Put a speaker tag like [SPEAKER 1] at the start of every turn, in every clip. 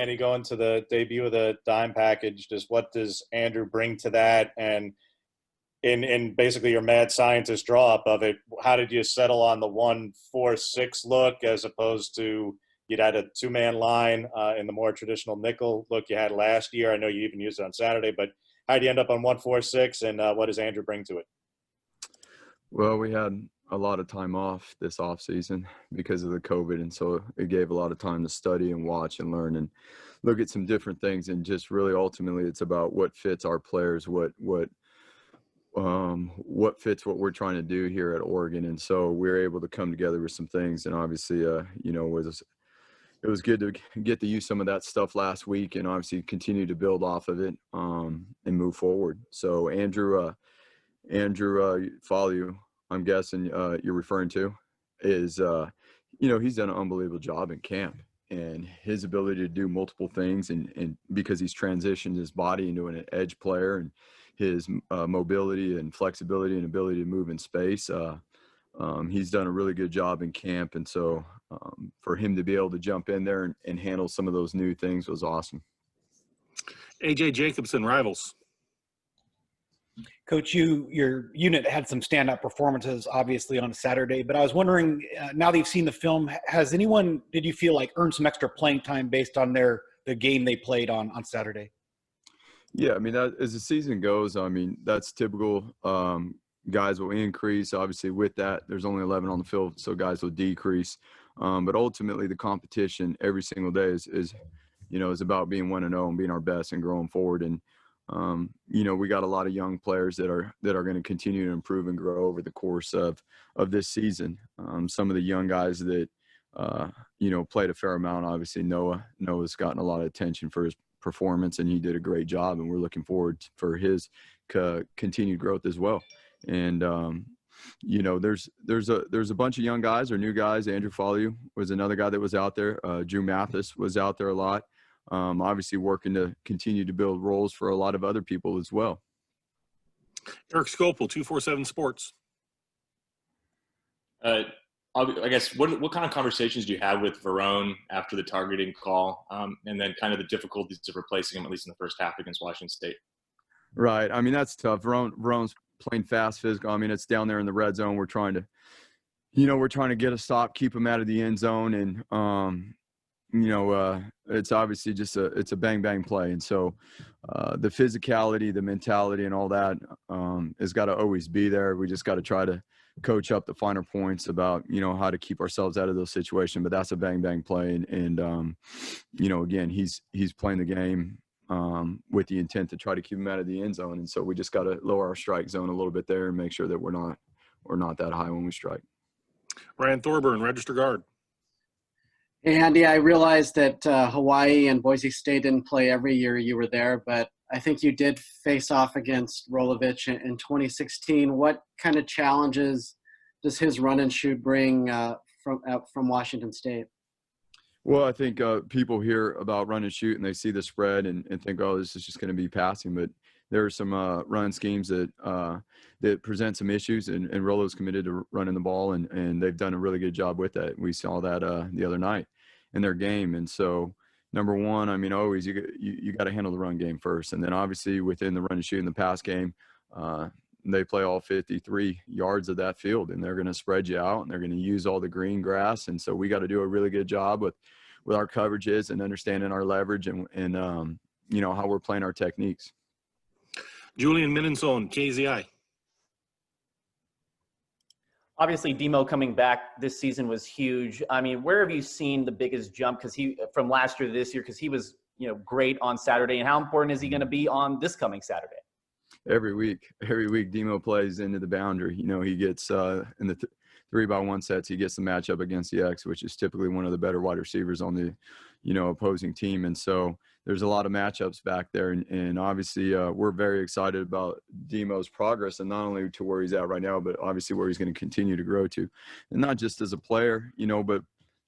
[SPEAKER 1] Andy, going to the debut of the dime package, what does Andrew bring to that? And in basically your mad scientist draw up of it, how did you settle on the 1-4-6 look as opposed to you'd had a two-man line in the more traditional nickel look you had last year? I know you even used it on Saturday, but how did you end up on 1-4-6, and what does Andrew bring to it?
[SPEAKER 2] Well, we had a lot of time off this off season because of the COVID, and so it gave a lot of time to study and watch and learn and look at some different things. And just really ultimately, it's about what fits our players, what fits what we're trying to do here at Oregon. And so we were able to come together with some things, and obviously, it was good to get to use some of that stuff last week, and obviously continue to build off of it and move forward. So Andrew Follew, I'm guessing you're referring to, is he's done an unbelievable job in camp, and his ability to do multiple things, and because he's transitioned his body into an edge player, and his mobility and flexibility and ability to move in space, he's done a really good job in camp. And so for him to be able to jump in there and handle some of those new things was awesome.
[SPEAKER 3] AJ Jacobson, Rivals.
[SPEAKER 4] Coach, your unit had some standout performances, obviously, on Saturday. But I was wondering, now that you've seen the film, did you feel like earned some extra playing time based on the game they played on Saturday?
[SPEAKER 2] Yeah, I mean, as the season goes, I mean, that's typical. Guys will increase. Obviously, with that, there's only 11 on the field, so guys will decrease. But ultimately, the competition every single day is about being 1-0 and being our best and growing forward. And we got a lot of young players that are going to continue to improve and grow over the course of this season. Some of the young guys that played a fair amount. Obviously, Noah's gotten a lot of attention for his performance, and he did a great job, and we're looking forward for his continued growth as well. And there's a bunch of young guys or new guys. Andrew Follew was another guy that was out there. Drew Mathis was out there a lot. Obviously working to continue to build roles for a lot of other people as well.
[SPEAKER 3] Eric Scopel, 247 Sports.
[SPEAKER 5] I guess what kind of conversations do you have with Verone after the targeting call, and then kind of the difficulties of replacing him, at least in the first half against Washington State?
[SPEAKER 2] Right. I mean, that's tough. Verone's playing fast, physical. I mean, it's down there in the red zone. We're trying to get a stop, keep him out of the end zone, and it's obviously just it's a bang bang play. And so the physicality, the mentality, and all that has got to always be there. We just got to try to coach up the finer points about how to keep ourselves out of those situations. But that's a bang bang play, and again, he's playing the game with the intent to try to keep him out of the end zone. And so we just got to lower our strike zone a little bit there and make sure that we're not that high when we strike.
[SPEAKER 3] Ryan Thorburn, Register Guard.
[SPEAKER 6] And I realized that Hawaii and Boise State didn't play every year you were there, but I think you did face off against Rolovich in 2016. What kind of challenges does his run and shoot bring from Washington State?
[SPEAKER 2] Well, I think people hear about run and shoot and they see the spread and think, oh, this is just going to be passing. But there are some run schemes that present some issues, and Rolo's committed to running the ball, and they've done a really good job with that. We saw that the other night in their game. And so, number one, I mean, always you got to handle the run game first. And then obviously within the run and shoot in the pass game, they play all 53 yards of that field, and they're going to spread you out, and they're going to use all the green grass. And so we got to do a really good job with our coverages and understanding our leverage and how we're playing our techniques.
[SPEAKER 3] Julian Minenson, KZI.
[SPEAKER 7] Obviously, Demo coming back this season was huge. I mean, where have you seen the biggest jump from last year to this year? Because he was, great on Saturday. And how important is he going to be on this coming Saturday?
[SPEAKER 2] Every week, Demo plays into the boundary. He gets in the 3-by-1 sets, he gets the matchup against the X, which is typically one of the better wide receivers on the, opposing team. And so there's a lot of matchups back there. And obviously we're very excited about Demo's progress, and not only to where he's at right now, but obviously where he's going to continue to grow to. And not just as a player, but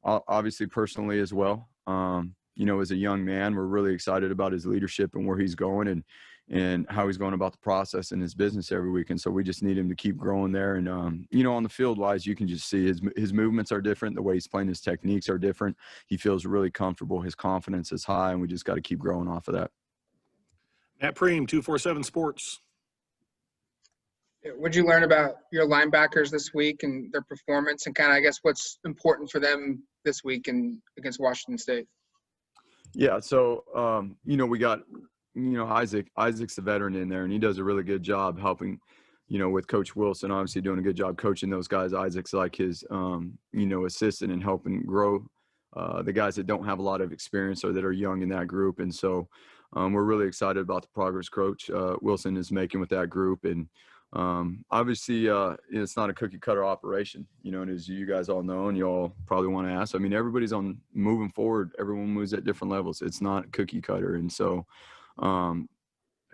[SPEAKER 2] obviously personally as well. As a young man, we're really excited about his leadership and where he's going. and how he's going about the process in his business every week. And so we just need him to keep growing there. And, on the field wise, you can just see his movements are different. The way he's playing, his techniques are different. He feels really comfortable. His confidence is high, and we just got to keep growing off of that.
[SPEAKER 3] Matt Preem, 247 Sports.
[SPEAKER 8] What'd you learn about your linebackers this week and their performance, and kind of, I guess, what's important for them this week and against Washington State?
[SPEAKER 2] Yeah. So, we got, Isaac's the veteran in there, and he does a really good job helping, with Coach Wilson, obviously doing a good job coaching those guys. Isaac's like his, assistant and helping grow the guys that don't have a lot of experience or that are young in that group. And so we're really excited about the progress Coach Wilson is making with that group. And obviously, it's not a cookie cutter operation, and as you guys all know, and you all probably want to ask, everybody's on moving forward. Everyone moves at different levels. It's not cookie cutter. And so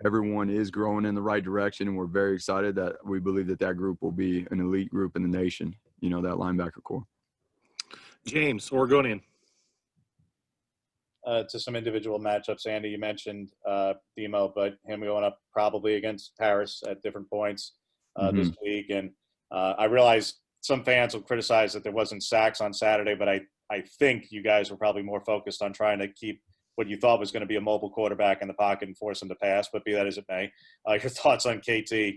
[SPEAKER 2] everyone is growing in the right direction, and we're very excited that we believe that group will be an elite group in the nation, that linebacker core.
[SPEAKER 3] James, Oregonian.
[SPEAKER 1] To some individual matchups, Andy, you mentioned Demo, but him going up probably against Harris at different points this week. And I realize some fans will criticize that there wasn't sacks on Saturday, but I think you guys were probably more focused on trying to keep what you thought was going to be a mobile quarterback in the pocket and force him to pass, but be that as it may. Your thoughts on KT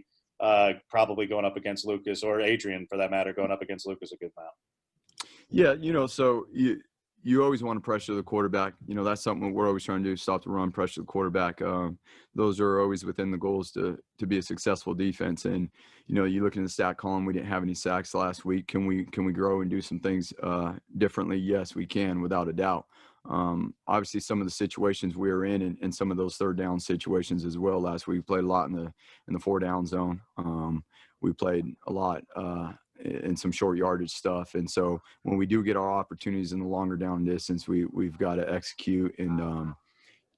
[SPEAKER 1] probably going up against Lucas, or Adrian for that matter, going up against Lucas a good amount?
[SPEAKER 2] Yeah, so you always want to pressure the quarterback. That's something we're always trying to do, stop the run, pressure the quarterback. Those are always within the goals to be a successful defense. And, you look in the stat column, we didn't have any sacks last week. Can we grow and do some things differently? Yes, we can, without a doubt. Obviously, some of the situations we were in and some of those third down situations as well last week, we played a lot in the 4-down zone. We played a lot and some short yardage stuff. And so when we do get our opportunities in the longer down distance, we've got to execute and,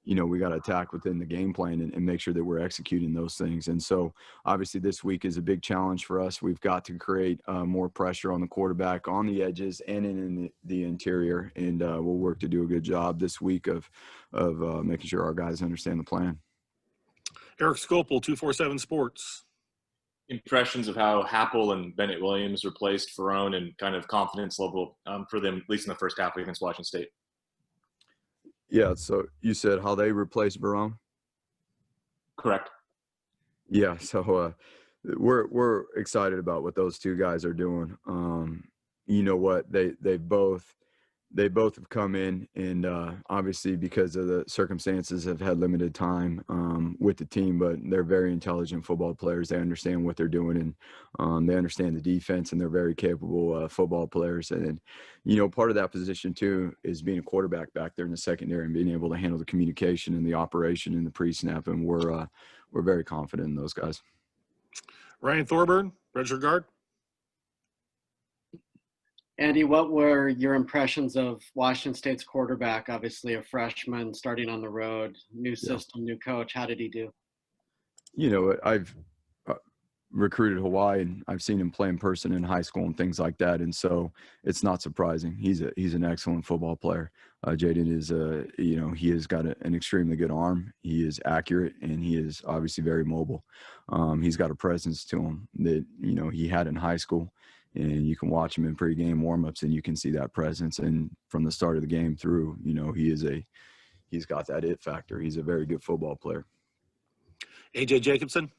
[SPEAKER 2] we got to attack within the game plan and make sure that we're executing those things. And so obviously this week is a big challenge for us. We've got to create more pressure on the quarterback on the edges and in the interior. And we'll work to do a good job this week of making sure our guys understand the plan.
[SPEAKER 3] Eric Scopel, 247 Sports.
[SPEAKER 5] Impressions of how Happel and Bennett Williams replaced Verone and kind of confidence level for them, at least in the first half against Washington State.
[SPEAKER 2] Yeah, so you said how they replaced Verone?
[SPEAKER 5] Correct.
[SPEAKER 2] Yeah, so we're excited about what those two guys are doing. You know what, they both have come in and obviously because of the circumstances have had limited time with the team, but they're very intelligent football players. They understand what they're doing and they understand the defense, and they're very capable football players. And, part of that position too is being a quarterback back there in the secondary and being able to handle the communication and the operation and the pre-snap. And we're very confident in those guys.
[SPEAKER 3] Ryan Thorburn, redshirt guard.
[SPEAKER 6] Andy, what were your impressions of Washington State's quarterback? Obviously a freshman starting on the road, new system, new coach. How did he do?
[SPEAKER 2] I've recruited Hawaii, and I've seen him play in person in high school and things like that. And so it's not surprising. He's an excellent football player. Jaden is, he has got an extremely good arm. He is accurate, and he is obviously very mobile. He's got a presence to him that, he had in high school. And you can watch him in pregame warmups, and you can see that presence. And from the start of the game through, he's got that it factor. He's a very good football player.
[SPEAKER 3] AJ Jacobson.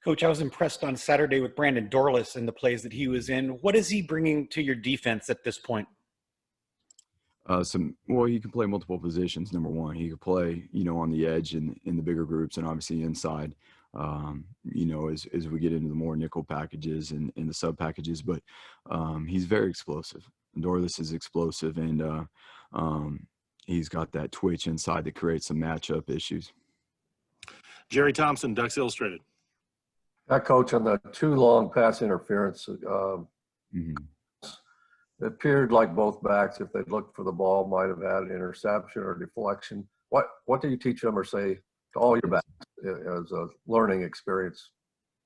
[SPEAKER 4] Coach, I was impressed on Saturday with Brandon Dorlus and the plays that he was in. What is he bringing to your defense at this point?
[SPEAKER 2] He can play multiple positions. Number one, he could play, on the edge and in the bigger groups, and obviously inside. As we get into the more nickel packages and the sub packages, but he's very explosive. Dorlus is explosive, and he's got that twitch inside that creates some matchup issues.
[SPEAKER 3] Jerry Thompson, Ducks Illustrated.
[SPEAKER 9] Coach, on the two long pass interference, it appeared like both backs, if they'd looked for the ball, might have had an interception or deflection. What do you teach them or say to all your backs as a learning experience?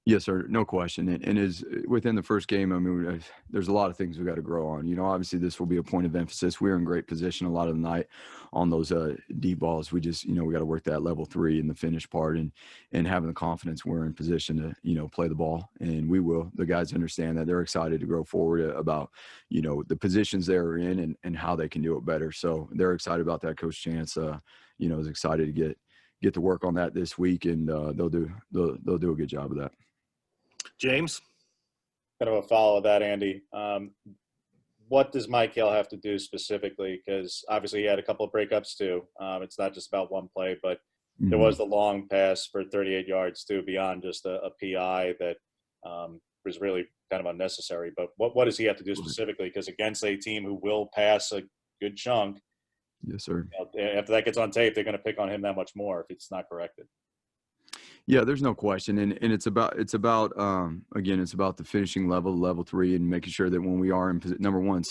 [SPEAKER 2] Yes, sir. No question. And is within the first game, I mean, there's a lot of things we got to grow on. You know, obviously this will be a point of emphasis. We're in great position a lot of the night on those deep balls. We just, we got to work that level 3 in the finish part and having the confidence we're in position to, play the ball. And we will. The guys understand that. They're excited to grow forward about, the positions they're in and how they can do it better. So they're excited about that. Coach Chance, is excited to get to work on that this week, and they'll do a good job of that.
[SPEAKER 3] James?
[SPEAKER 1] Kind of a follow that, Andy. What does Mike Hill have to do specifically? Because obviously he had a couple of breakups too. It's not just about one play, but there was the long pass for 38 yards too, beyond just a PI that was really kind of unnecessary. But what does he have to do specifically? Because against a team who will pass a good chunk,
[SPEAKER 2] yes, sir.
[SPEAKER 1] After that gets on tape, they're going to pick on him that much more if it's not corrected.
[SPEAKER 2] Yeah, there's no question. And it's about again, it's about the finishing level 3, and making sure that when we are in number one,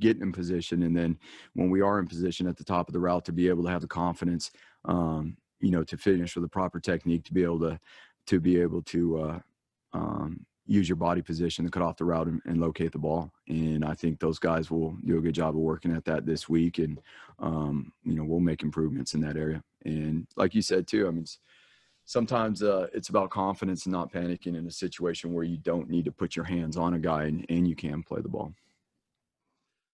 [SPEAKER 2] getting in position. And then when we are in position at the top of the route, to be able to have the confidence, to finish with the proper technique, to be able to use your body position to cut off the route and locate the ball. And I think those guys will do a good job of working at that this week. And, we'll make improvements in that area. And like you said too, I mean, sometimes it's about confidence and not panicking in a situation where you don't need to put your hands on a guy and you can play the ball.